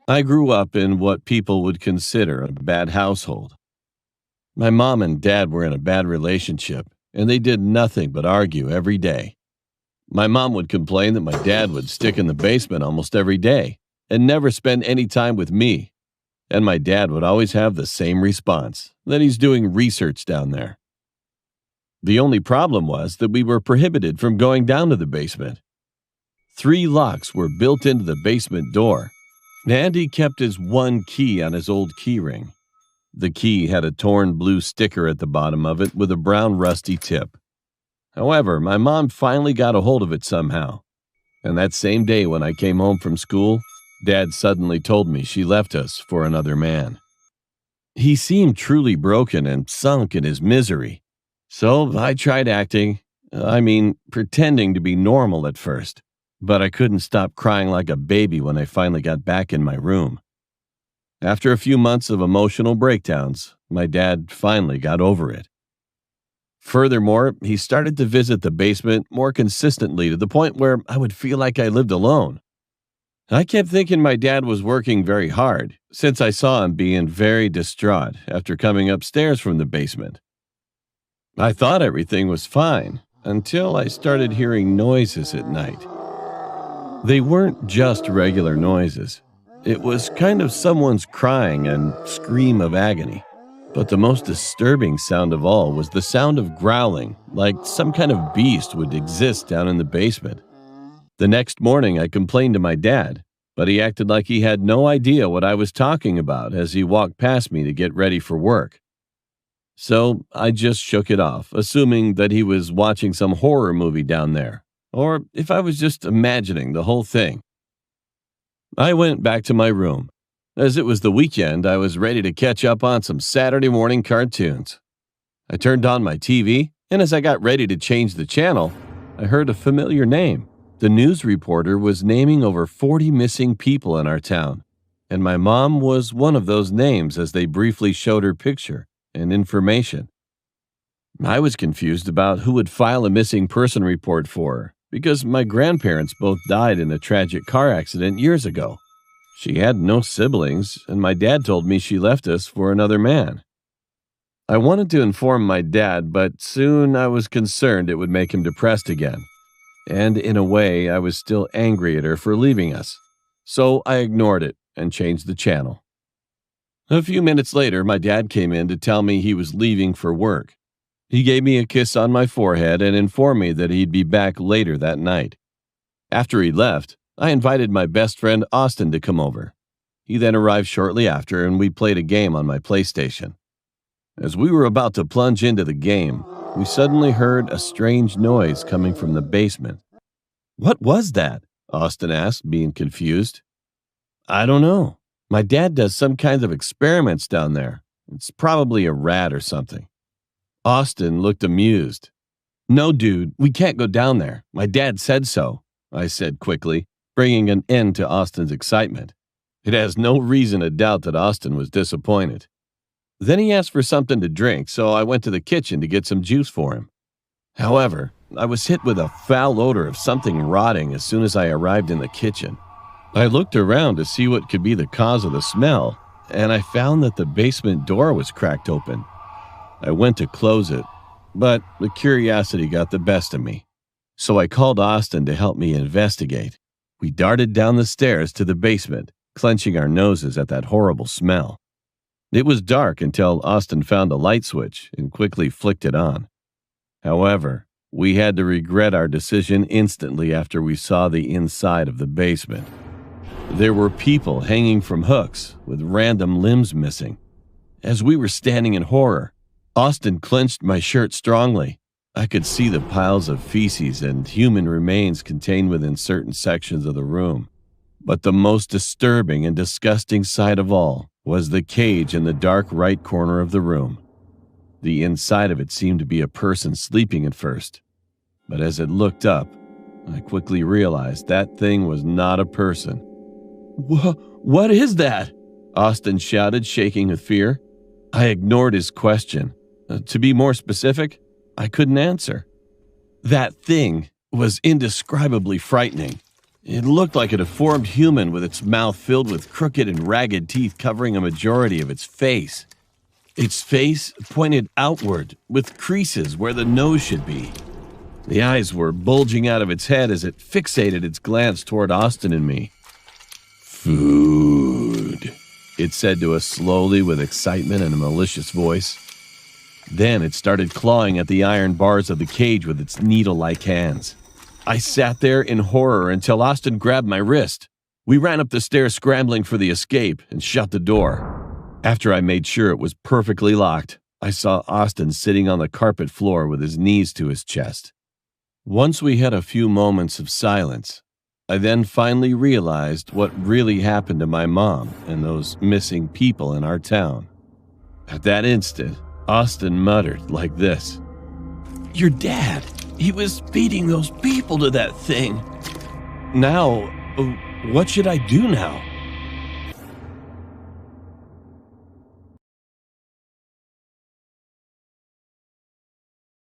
I grew up in what people would consider a bad household. My mom and dad were in a bad relationship, and they did nothing but argue every day. My mom would complain that my dad would stick in the basement almost every day and never spend any time with me. And my dad would always have the same response, that he's doing research down there. The only problem was that we were prohibited from going down to the basement. 3 locks were built into the basement door, and he kept his one key on his old keyring. The key had a torn blue sticker at the bottom of it with a brown rusty tip. However, my mom finally got a hold of it somehow. And that same day when I came home from school, Dad suddenly told me she left us for another man. He seemed truly broken and sunk in his misery. So I tried pretending to be normal at first. But I couldn't stop crying like a baby when I finally got back in my room. After a few months of emotional breakdowns, my dad finally got over it. Furthermore, he started to visit the basement more consistently to the point where I would feel like I lived alone. I kept thinking my dad was working very hard, since I saw him being very distraught after coming upstairs from the basement. I thought everything was fine until I started hearing noises at night. They weren't just regular noises. It was kind of someone's crying and scream of agony. But the most disturbing sound of all was the sound of growling, like some kind of beast would exist down in the basement. The next morning, I complained to my dad, but he acted like he had no idea what I was talking about as he walked past me to get ready for work. So I just shook it off, assuming that he was watching some horror movie down there, or if I was just imagining the whole thing. I went back to my room. As it was the weekend, I was ready to catch up on some Saturday morning cartoons. I turned on my TV, and as I got ready to change the channel, I heard a familiar name. The news reporter was naming over 40 missing people in our town, and my mom was one of those names as they briefly showed her picture and information. I was confused about who would file a missing person report for her, because my grandparents both died in a tragic car accident years ago. She had no siblings, and my dad told me she left us for another man. I wanted to inform my dad, but soon I was concerned it would make him depressed again. And in a way, I was still angry at her for leaving us. So I ignored it and changed the channel. A few minutes later, my dad came in to tell me he was leaving for work. He gave me a kiss on my forehead and informed me that he'd be back later that night. After he left, I invited my best friend Austin to come over. He then arrived shortly after, and we played a game on my PlayStation. As we were about to plunge into the game, we suddenly heard a strange noise coming from the basement. "What was that?" Austin asked, being confused. "I don't know. My dad does some kinds of experiments down there. It's probably a rat or something." Austin looked amused. "No, dude, we can't go down there. My dad said so," I said quickly, bringing an end to Austin's excitement. It has no reason to doubt that Austin was disappointed. Then he asked for something to drink, so I went to the kitchen to get some juice for him. However, I was hit with a foul odor of something rotting as soon as I arrived in the kitchen. I looked around to see what could be the cause of the smell, and I found that the basement door was cracked open. I went to close it, but the curiosity got the best of me. So I called Austin to help me investigate. We darted down the stairs to the basement, clenching our noses at that horrible smell. It was dark until Austin found a light switch and quickly flicked it on. However, we had to regret our decision instantly after we saw the inside of the basement. There were people hanging from hooks with random limbs missing. As we were standing in horror, Austin clenched my shirt strongly. I could see the piles of feces and human remains contained within certain sections of the room. But the most disturbing and disgusting sight of all was the cage in the dark right corner of the room. The inside of it seemed to be a person sleeping at first, but as it looked up, I quickly realized that thing was not a person. What is that?" Austin shouted, shaking with fear. I ignored his question. To be more specific, I couldn't answer. That thing was indescribably frightening. It looked like a deformed human with its mouth filled with crooked and ragged teeth covering a majority of its face. Its face pointed outward, with creases where the nose should be. The eyes were bulging out of its head as it fixated its glance toward Austin and me. "Food," it said to us slowly with excitement and a malicious voice. Then it started clawing at the iron bars of the cage with its needle-like hands. I sat there in horror until Austin grabbed my wrist. We ran up the stairs scrambling for the escape and shut the door. After I made sure it was perfectly locked, I saw Austin sitting on the carpet floor with his knees to his chest. Once we had a few moments of silence, I then finally realized what really happened to my mom and those missing people in our town. At that instant, Austin muttered like this: "Your dad, he was feeding those people to that thing. Now, what should I do now?"